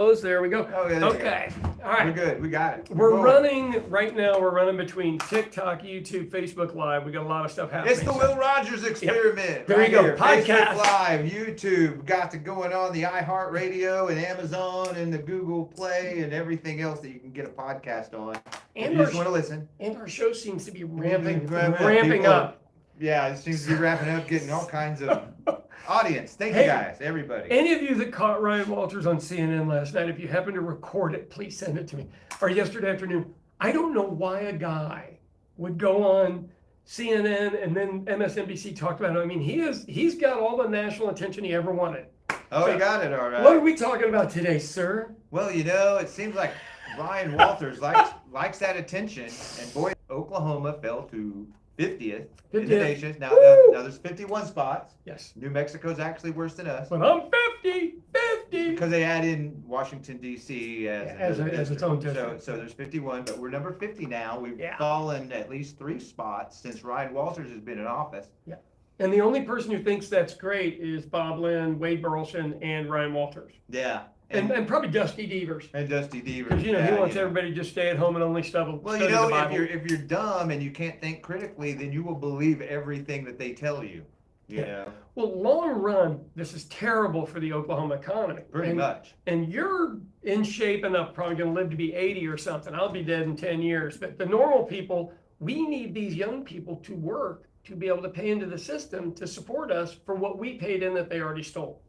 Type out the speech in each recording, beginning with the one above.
There we go. Oh, yeah, there you go. Okay. All We're right. good. We got it. We're rolling. running right now. We're running between TikTok, YouTube, Facebook Live. We got a lot of stuff happening. It's the Will Rogers experiment. There right you go. here. Podcast. Facebook Live, YouTube, got it going on the iHeartRadio and Amazon and the Google Play and everything else that you can get a podcast on. And if you our just want to listen. And our show seems to be ramping People- up. Yeah, it seems to be wrapping up, getting all kinds of audience. Thank Hey, you guys, everybody. Any of you that caught Ryan Walters on CNN last night, if you happen to record it, please send it to me. Or yesterday afternoon. I don't know why a guy would go on CNN and then MSNBC talked about it. I mean, he's got all the national attention he ever wanted. Oh, you got it, all right. What are we talking about today, sir? Well, you know, it seems like Ryan Walters likes that attention, and boy, Oklahoma fell to 50th in the 50th. nation. Now Woo! there's 51 spots. Yes. New Mexico's actually worse than us But I'm 50. because they add in Washington D.C. As its own district. So there's 51, but we're number 50 now. We've Yeah. fallen at least 3 spots since Ryan Walters has been in office. And the only person who thinks that's great is Bob Lynn, Wade Burleson, and Ryan Walters. Yeah. And probably Dusty Devers. And Dusty Devers. Because, he yeah, wants you know. everybody to just stay at home and only study Well, the you know, Bible. if you're dumb and you can't think critically, then you will believe everything that they tell you. You Yeah. know, Well, long run, this is terrible for the Oklahoma economy. pretty and, much. And you're in shape enough, probably going to live to be 80 or something. I'll be dead in 10 years. But the normal people, we need these young people to work to be able to pay into the system to support us for what we paid in that they already stole.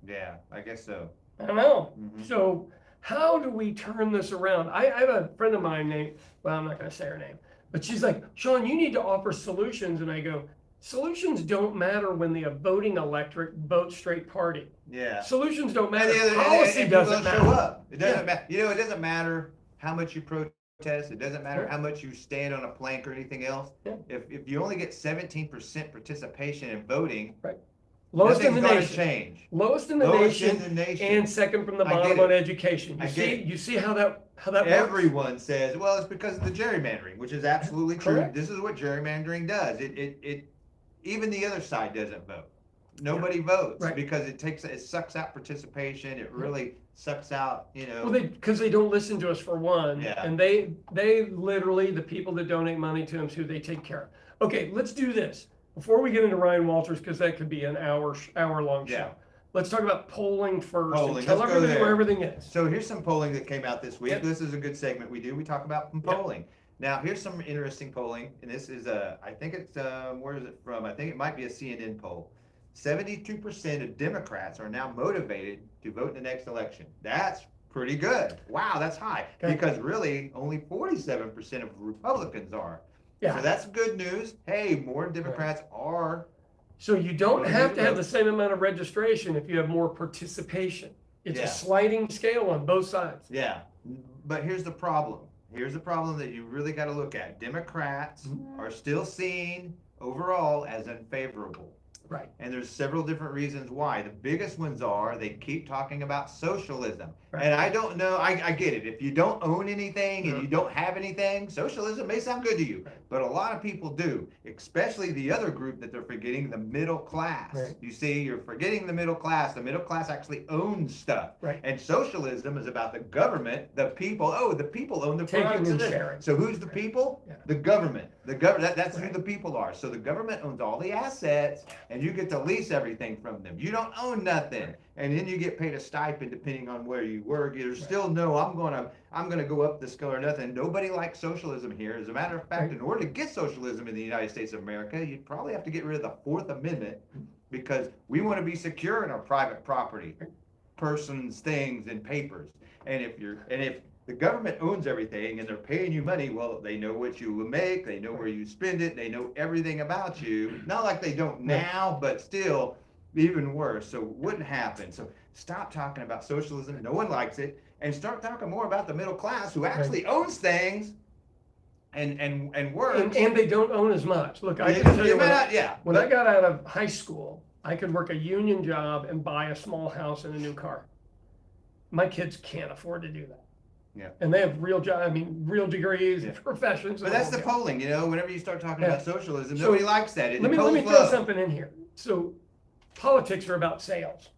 Yeah, I guess so. I don't know. Mhm. So how do we turn this around? I have a friend of mine named, well, I'm not going to say her name, but she's like, Sean, you need to offer solutions. And I go, solutions don't matter when the voting electorate votes straight party. Yeah. Solutions don't And matter. the other- Policy and people doesn't don't show matter. up. It doesn't Yeah. matter. You know, it doesn't matter how much you protest. It doesn't matter Right. how much you stand on a plank or anything else. Yeah. If you only get 17% participation in voting, Lowest in nothing's the going to nation. change. Lowest in the Lowest nation. in the nation. And second from the I get bottom it. on education. I You get see, it. you see how that works? Everyone says, well, it's because of the gerrymandering, which is absolutely true. Correct. This is what gerrymandering does. It even the other side doesn't vote. Nobody votes Right. because it sucks out participation. It really sucks out, you know. Well, because they don't listen to us for one, Yeah. and they literally, the people that donate money to them, who they take care of. Okay, let's do this before we get into Ryan Walters, because that could be an hour long show. Yeah. Let's talk about polling first. Polling, And tell let's go everybody where there. everything is. So here's some polling that came out this week. Yep. This is a good segment we do. We talk about some Yep. polling. Now, here's some interesting polling, and this is I think it's where is it from? I think it might be a CNN poll. 72% of Democrats are now motivated to vote in the next election. That's pretty good. Wow, that's high. Okay. Because really, only 47% of Republicans are. Yeah. So that's good news. Hey, more Democrats are. So you don't Well, have to you have know. the same amount of registration if you have more participation. It's Yeah. a sliding scale on both sides. Yeah. But here's the problem. Here's the problem that you really got to look at. Democrats are still seen overall as unfavorable. Right. And there's several different reasons why. The biggest ones are they keep talking about socialism. Right. And I don't know, I get it. If you don't own anything and Yeah. you don't have anything, socialism may sound good to you. Right. But a lot of people do, especially the other group that they're forgetting, the middle class. Right. You see, you're forgetting the middle class. The middle class actually owns stuff. Right. And socialism is about the government, the people. Oh, the people own the Taking products. and of it. sharing. So who's the people? Yeah. The government. That's Right. who the people are. So the government owns all the assets, and you get to lease everything from them. You don't own nothing, Right. and then you get paid a stipend depending on where you work. There's still no. I'm gonna go up the scale or nothing. Nobody likes socialism here. As a matter of fact, Right. in order to get socialism in the United States of America, you'd probably have to get rid of the Fourth Amendment, because we want to be secure in our private property, persons, things, and papers. And if the government owns everything and they're paying you money, well, they know what you will make, they know where you spend it, they know everything about you. Not like they don't now, but still even worse. So it wouldn't happen. So stop talking about socialism. No one likes it. And start talking more about the middle class who actually owns things and works. And they don't own as much. Look, I You- can tell you you may not- yeah. when I got out of high school, I could work a union job and buy a small house and a new car. My kids can't afford to do that. Yeah. And they have real real degrees, Yeah. professions. But and that's all the that. polling, whenever you start talking Yeah. about socialism, So, nobody likes that. Let me polls throw low. something in here. So politics are about sales,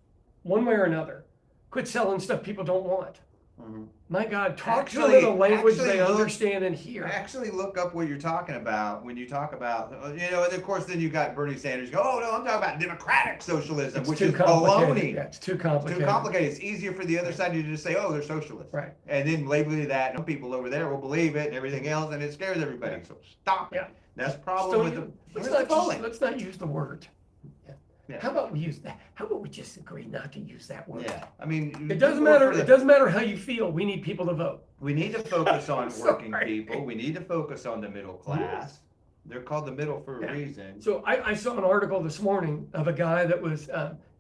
one way or another. Quit selling stuff people don't want. Mhm. My God, talk to them Actually- in a language actually they look- understand and hear. Actually look up what you're talking about when you talk about, you know, and of course then you got Bernie Sanders go, oh no, I'm talking about democratic socialism, It's which too is complicated. baloney. Yeah, it's too Too complicated. complicated. It's easier for the other side to just say, oh, they're socialists. Right. And then label it that, and people over there will believe it and everything else, and it scares everybody. Yeah. So stop it. Yeah. That's the problem So with you- the, let's with not the polling. let's not use the word. Yeah. Yeah. How about we use that? How about we just agree not to use that word? Yeah, I mean. It doesn't vote matter. for the- It doesn't matter how you feel. We need people to vote. We need to focus on working Sorry. people. We need to focus on the middle class. They're called the middle for Yeah. a reason. So I saw an article this morning of a guy that was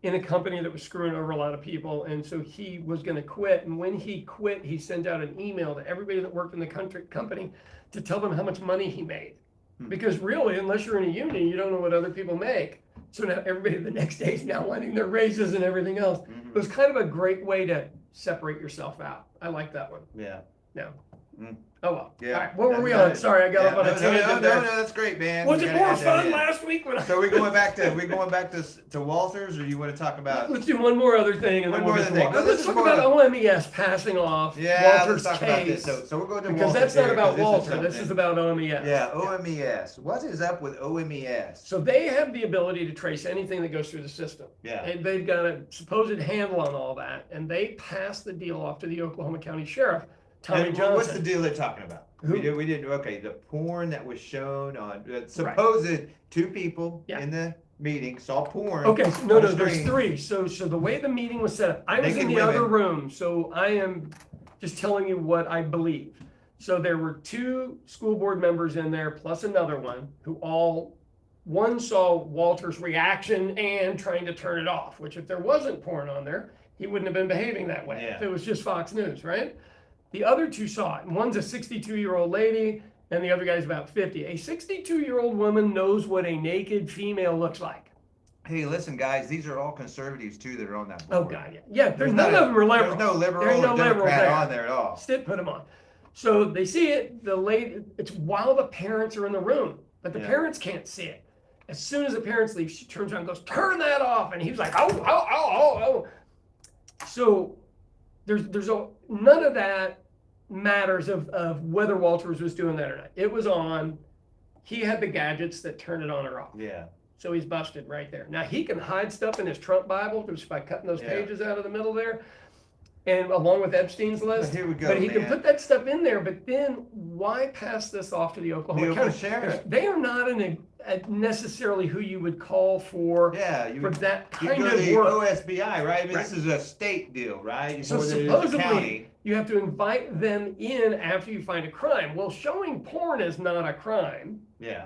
in a company that was screwing over a lot of people, and so he was going to quit. And when he quit, he sent out an email to everybody that worked in the company to tell them how much money he made. Hmm. Because really, unless you're in a union, you don't know what other people make. So now everybody the next day is now wanting their raises and everything else. Mhm. It was kind of a great way to separate yourself out. I like that one. Yeah. No. Mm. Oh well. Yeah. All right. What were That's we about on? it. Sorry, I got Yeah, off on a no, tangent no, there. no, that's great, man. Was We it gotta more add that fun in. last week when I? So we going back to Walters, or you want to talk about? Let's do one more other thing and One then we'll more get to other thing. Walter. This Let's is talk more about of- OMES passing off Yeah, Walter's let's talk about this. case. So we're going to Because Walters that's not here, about 'cause Walter, this something. is about OMES. Yeah, OMES. What is up with OMES? So they have the ability to trace anything that goes through the system. Yeah. And they've got a supposed handle on all that, and they passed the deal off to the Oklahoma County Sheriff, Tommy And what's the Johnson. deal they're talking about? Who? We did, okay, the porn that was shown on, supposed two people Yeah. in the meeting saw porn. Okay, so no, on no, the there's screen. three. So the way the meeting was set up, I was in Naked the other women. room, so I am just telling you what I believe. So there were two school board members in there, plus another one, one saw Walter's reaction and trying to turn it off, which if there wasn't porn on there, he wouldn't have been behaving that way. Yeah. If it was just Fox News, right? The other two saw it, and one's a 62-year-old lady, and the other guy's about 50. A 62-year-old woman knows what a naked female looks like. Hey, listen, guys, these are all conservatives too that are on that Oh, board. God, yeah. Yeah, There's none not- of them are liberal. There's no liberal There ain't no or liberals Democrat there. on there at all. Stitt put them on. So they see it, the lady, it's while the parents are in the room, but the Yeah. parents can't see it. As soon as the parents leave, she turns around and goes, turn that off. And he's like, oh. So none of that matters of whether Walters was doing that or not. It was on. He had the gadgets that turn it on or off. Yeah. So he's busted right there. Now he can hide stuff in his Trump Bible just by cutting those Yeah. pages out of the middle there, and along with Epstein's list. Here we go, But he can man. put that stuff in there. But then why pass this off to the Oklahoma The County sheriff. They are not necessarily who you would call for Yeah, you for would that you kind go to of the work. OSBI, right? I mean, Right. this is a state deal, right? So More than it is a supposedly county. you have to invite them in after you find a crime. Well, showing porn is not a crime. Yeah.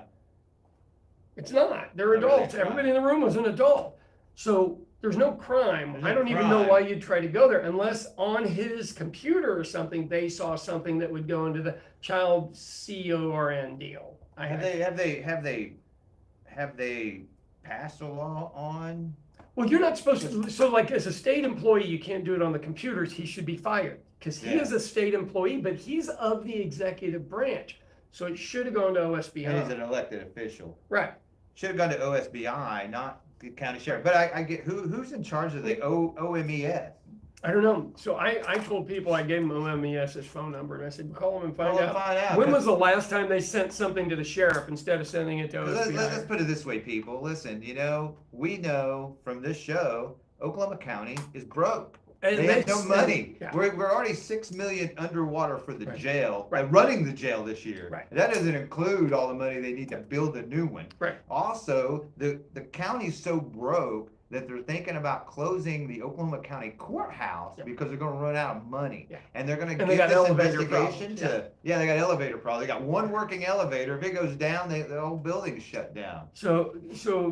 It's not. They're Not really a adults. crime. Everybody in the room was an adult. So there's no crime. There's I no don't even know crime. why you'd try to go there unless on his computer or something they saw something that would go into the child CORN deal. Have they passed a law on? Well, you're not supposed to. So, like, as a state employee, you can't do it on the computers. He should be fired because he Yeah. is a state employee, but he's of the executive branch. So it should have gone to And he's OSBI. an elected official. Right. Should have gone to OSBI, not the county sheriff. But I get who's in charge of the OMES? I don't know. So I told people, I gave them OMES's phone number, and I said, call them and find Well, out. find out. When was the last time they sent something to the sheriff instead of sending it to Let's OSBI? put it this way, people. Listen, we know from this show, Oklahoma County is broke. And They have no that's- money. Yeah. We're already 6 million underwater for the Right. jail, Right. running the jail this year. Right. That doesn't include all the money they need to build a new one. Right. Also, the county's so broke that they're thinking about closing the Oklahoma County courthouse Yep. because they're gonna run out of money. Yeah. And they're gonna And give they got this elevator investigation problems, to, yeah, they got elevator problems. They got one working elevator. If it goes down, the whole building's shut down. So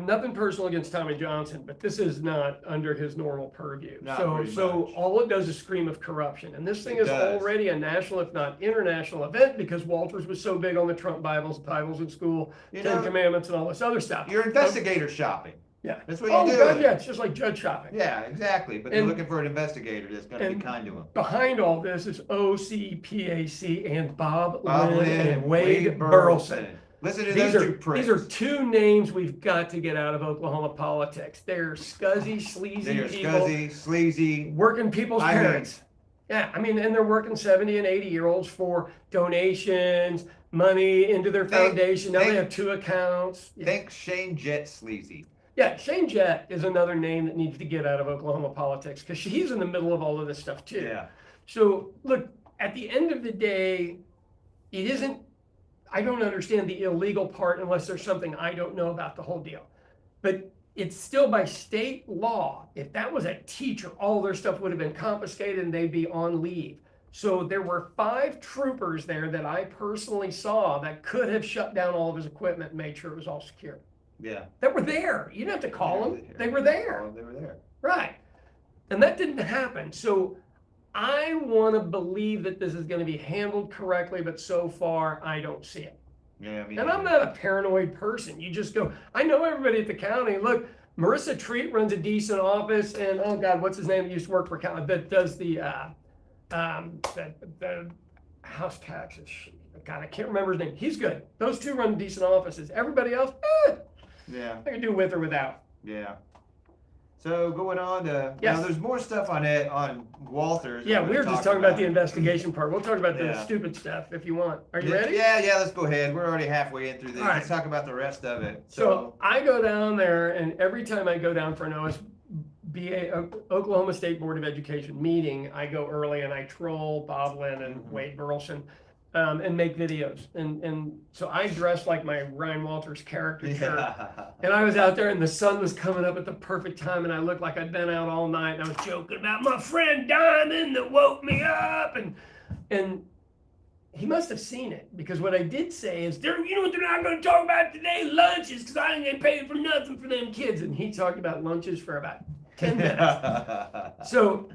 nothing personal against Tommy Johnson, but this is not under his normal purview. Not So pretty so much. all it does is scream of corruption, and this thing It is does. already a national, if not international, event because Walters was so big on the Trump Bibles in school, You Ten know, Commandments, and all this other stuff. you're investigator shopping. Yeah. That's what Oh you're God, doing. yeah, it's just like judge shopping. Yeah, exactly. But they're And- looking for an investigator that's gonna be and- kind to them. Behind all this is OCPAC and Bob Bob Lynn Lynn and Wade Burleson. Listen to These those are, two pricks. these are two names we've got to get out of Oklahoma politics. They're scuzzy, sleazy They are people scuzzy, sleazy. working people's I mean, parents. Yeah, I mean, and they're working 70 and 80-year-olds for donations, money into their foundation. Now they have 2 accounts. Yeah. Think Shane Jett sleazy. Yeah, Shane Jett is another name that needs to get out of Oklahoma politics because he's in the middle of all of this stuff too. Yeah. So look, at the end of the day, it isn't, I don't understand the illegal part unless there's something I don't know about the whole deal. But it's still by state law. If that was a teacher, all their stuff would have been confiscated and they'd be on leave. So there were 5 troopers there that I personally saw that could have shut down all of his equipment and made sure it was all secure. Yeah. That were there. You didn't have to call them. They were there. They were there. Right. And that didn't happen. So I want to believe that this is going to be handled correctly, but so far I don't see it. Yeah, I mean, And I'm not a paranoid person. You just go, I know everybody at the county. Look, Marissa Treat runs a decent office, and oh God, what's his name? He used to work for county that does the house taxes. God, I can't remember his name. He's good. Those 2 run decent offices. Everybody else, yeah, I can do with or without. yeah. So going on to, Yes. now there's more stuff on it, on Walters. Yeah, I'm we gonna were just talk talking about the investigation part. We'll talk about the Yeah. stupid stuff if you want. Are you Yeah, ready? Yeah, let's go ahead. We're already halfway in through this. All right. Let's talk about the rest of it. So I go down there, and every time I go down for an OSBA, Oklahoma State Board of Education meeting, I go early and I troll Bob Lynn and Mhm. Wade Burleson and make videos. And so I dress like my Ryan Walters caricature. yeah. And I was out there and the sun was coming up at the perfect time and I looked like I'd been out all night and I was joking about my friend Diamond that woke me up and he must have seen it because what I did say is, you know what they're not going to talk about today? Lunches, because I ain't getting paid for nothing for them kids. And he talked about lunches for about 10 minutes. So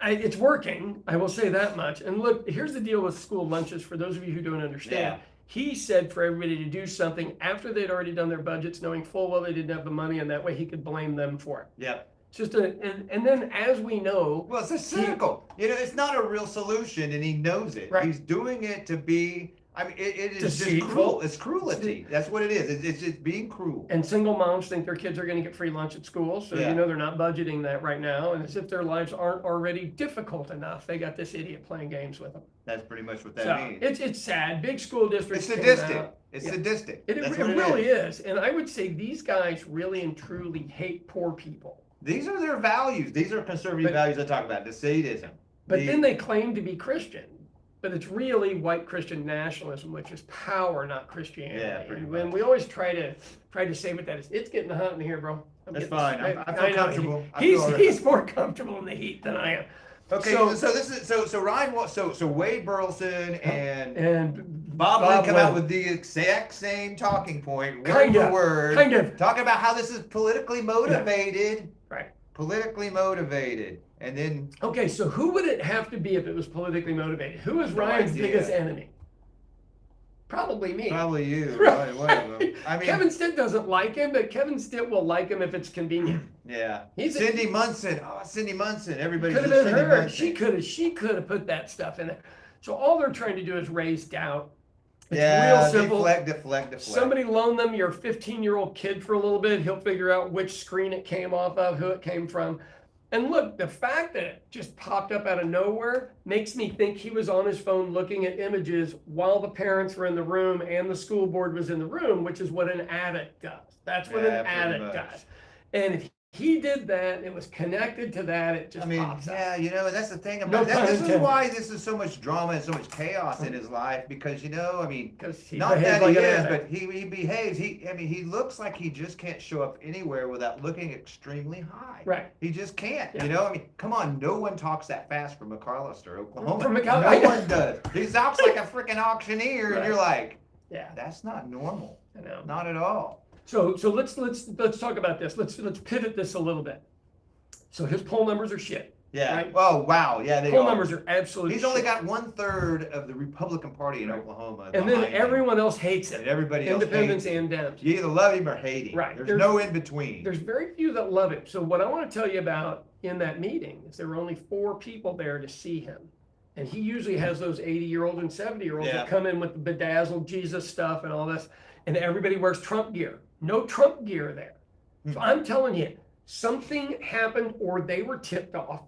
it's working, I will say that much. And look, here's the deal with school lunches for those of you who don't understand. Yeah. He said for everybody to do something after they'd already done their budgets, knowing full well they didn't have the money, and that way he could blame them for it. Yep. It's just and then as we know, Well, it's a cynical. It's not a real solution, and he knows it. Right. He's doing it to be. I mean, it is just Deceitful. cruel. It's cruelty. That's what it is. It's just being cruel. and single moms think their kids are going to get free lunch at school, so Yeah. you know they're not budgeting that right now, and as if their lives aren't already difficult enough, they got this idiot playing games with them. That's pretty much what that So means. it's sad. Big school It's districts. came sadistic. out. It's Yeah. sadistic. It That's what really is. is, and I would say these guys really and truly hate poor people. These are their values. These are conservative But- values I talk about. The sadism. But then they claim to be Christian. But it's really white Christian nationalism, which is power, not Christianity. Yeah, pretty And much. we always try to say what that is. It's getting hot in here, bro. That's fine. I feel know. comfortable. I feel all right. He's more comfortable in the heat than I am. Okay, So- so this is so Ryan. So Wade Burleson and And Bob Lynn come out Lynn. with the exact same talking point, word Kinda, for word, kind of. talking about how this is politically motivated. Right. Politically motivated, and then Okay, so who would it have to be if it was politically motivated? Who is No Ryan's idea. biggest enemy? Probably me. probably you. Right. Right, one of them. I mean, Kevin Stitt doesn't like him, but Kevin Stitt will like him if it's convenient. yeah. He's a- Cindy Munson. Oh, Cindy Munson. Everybody. Could have been her. She could have put that stuff in there. So all they're trying to do is raise doubt. It's Yeah. real simple. Deflect. Somebody loan them your 15-year-old kid for a little bit. He'll figure out which screen it came off of, who it came from. And look, the fact that it just popped up out of nowhere makes me think he was on his phone looking at images while the parents were in the room and the school board was in the room, which is what an addict does. That's what Yeah, an pretty addict much. does. And if he did that, it was connected to that, it just I mean, pops up. yeah, and that's the thing No about that. pun This is intended. why this is so much drama and so much chaos in his life because I mean, Because he not behaves that like he an is, addict. but he behaves. He looks like he just can't show up anywhere without looking extremely high. Right. He just can't. Yeah. I mean, come on, no one talks that fast from McAllister, Oklahoma. From McAllister. No one does. He talks like a freaking auctioneer, Right. and you're like, Yeah, that's not normal. I know. Not at all. So let's talk about this. Let's pivot this a little bit. So his poll numbers are shit. Yeah. Right. Oh wow. Yeah. They Poll are. numbers are absolute He's shit. only got 1/3 of the Republican Party in Oklahoma. And then behind him. everyone else hates And it. everybody else Independents hates him. and Dems. You either love him or hate him. Right. There's There's- no in between. There's very few that love him. So what I want to tell you about in that meeting is there were only 4 people there to see him. And he usually has those 80-year-old and 70-year-olds Yeah. that come in with the bedazzled Jesus stuff and all this. And everybody wears Trump gear. No Trump gear there. So I'm telling you, something happened or they were tipped off.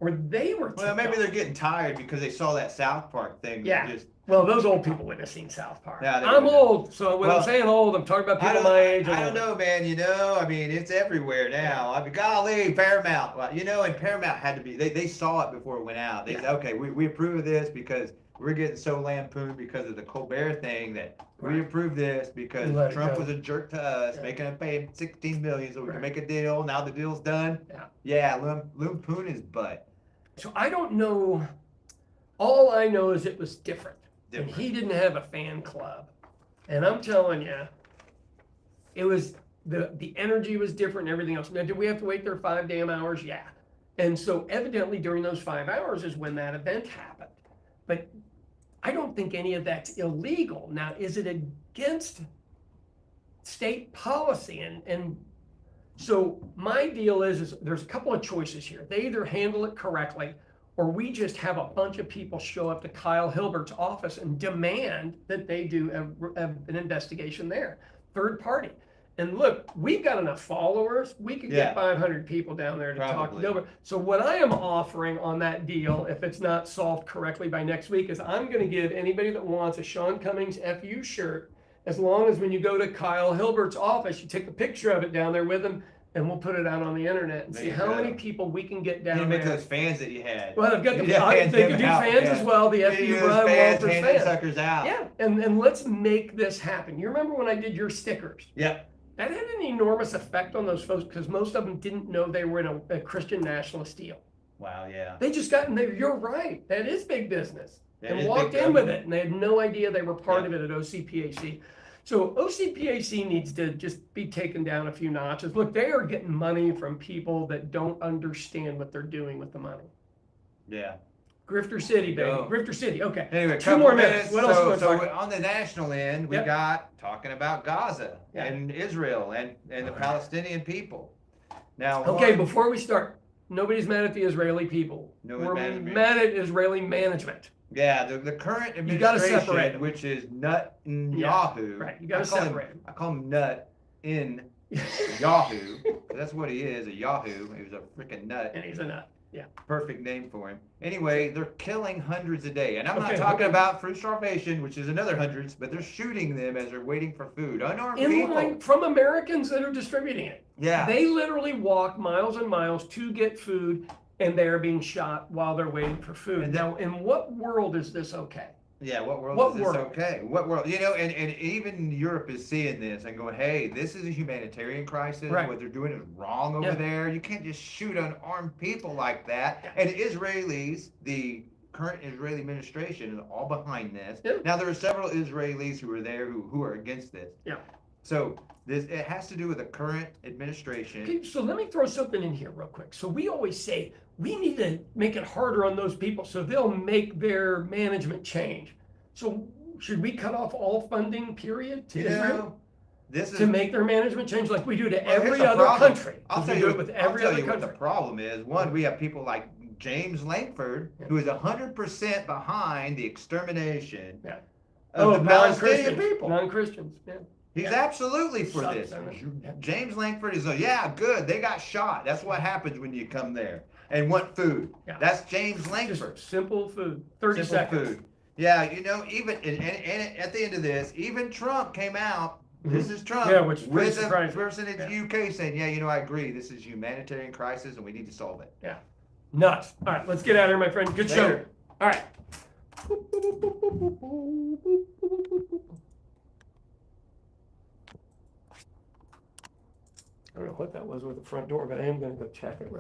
or they were Well, ticked maybe off. they're getting tired because they saw that South Park thing. That Yeah. Just, Well, those old people wouldn't have seen South Park. Yeah, they I'm wouldn't have. old, so when Well, I'm saying old, I'm talking about I people don't, my age. and I don't older. know, man. I mean, it's everywhere now. I mean, golly, Paramount. Well, and Paramount had to be. They saw it before it went out. They said, okay, we approve of this because we're getting so lampooned because of the Colbert thing that we Right. approve this because Let it Trump go. was a jerk to us, Yeah. making us pay $16 million so we Right. can make a deal. Now the deal's done. Yeah. Lampoon his butt. So I don't know. All I know is it was different. And Different. he didn't have a fan club. And I'm telling you, it was the energy was different and everything else. Now, did we have to wait there 5 damn hours? Yeah. And so evidently during those 5 hours is when that event happened. But I don't think any of that's illegal. Now, is it against state policy? And so my deal is there's a couple of choices here. They either handle it correctly, or we just have a bunch of people show up to Kyle Hilbert's office and demand that they do an investigation there. Third party. And look, we've got enough followers. We could Yeah. get 500 people down there to talk Probably. to Hilbert. So what I am offering on that deal, if it's not solved correctly by next week, is I'm going to give anybody that wants a Sean Cummings FU shirt, as long as when you go to Kyle Hilbert's office, you take a picture of it down there with him, and we'll put it out on the internet and There see you how go. many people we can get You down didn't make there. those fans that you had. Well, they've got the Yeah, fans they them can do out, fans yeah. as well. The You FU use Brian fans, Walters hand them fans. suckers out. Yeah, and let's make this happen. You remember when I did your stickers? Yep. That had an enormous effect on those folks because most of them didn't know they were in a Christian nationalist deal. Wow, yeah. They just got in there. You're right. That is big business. That And is walked big in with government. it, and they had no idea they were part Yeah. of it at OCPAC. So OCPAC needs to just be taken down a few notches. Look, they are getting money from people that don't understand what they're doing with the money. Yeah. Grifter City, baby. Go. Grifter City. Okay. Anyway, Two couple more minutes. What else you So, wanna talk about? on the national end, we Yep. got talking about Gaza Yeah. and Israel and the Palestinian people. Now, Okay, one- before we start, nobody's mad at the Israeli people. Nobody's We're mad at me. mad at Israeli management. yeah, the current You gotta separate administration, them. which is Netanyahu. Right, you gotta I call him- separate them. I call him Nut in Yahoo. That's what he is, a Yahoo. He was a freaking nut. And he's a nut. Yeah. Perfect name for him. Anyway, they're killing hundreds a day. And I'm not Okay, talking okay. about food starvation, which is another hundreds, but they're shooting them as they're waiting for food. Unarmed In people. line from Americans that are distributing it. Yeah. They literally walk miles and miles to get food, and they are being shot while they're waiting for food. And Now, in what world is this okay? Yeah, what world What is this world? okay? What world? And even Europe is seeing this and going, hey, this is a humanitarian crisis. Right. What they're doing is wrong over Yeah. there. You can't just shoot unarmed people like that. Yeah. And Israelis, the current Israeli administration is all behind this. Yeah. Now, there are several Israelis who are there who are against this. Yeah. So it has to do with the current administration. Okay, so let me throw something in here real quick. So we always say we need to make it harder on those people so they'll make their management change. So should we cut off all funding, period, to You Israel know, this is to make their management change like we do to Well, here's every the other problem. country? I'll 'Cause tell we you do it with I'll every tell other you what the country. problem is. One, we have people like James Langford, Yeah. who is 100% behind the extermination Yeah. of the Palestinian non-Christians. people. Non-Christians. Yeah. He's Yeah. absolutely for Some- this. yeah. James Langford is yeah, good. They got shot. That's what happens when you come there and want food. Yeah. That's James Langford. Just simple food. 30 Simple seconds. food. Yeah, even and at the end of this, even Trump came out. This is Trump Mm-hmm. Yeah, which is pretty with a surprising. person in the Yeah. UK saying, yeah, I agree. This is a humanitarian crisis and we need to solve it. Nuts. All right, let's get out of here, my friend. Good show. Later. All right. I don't know what that was with the front door, but I am going to go check it.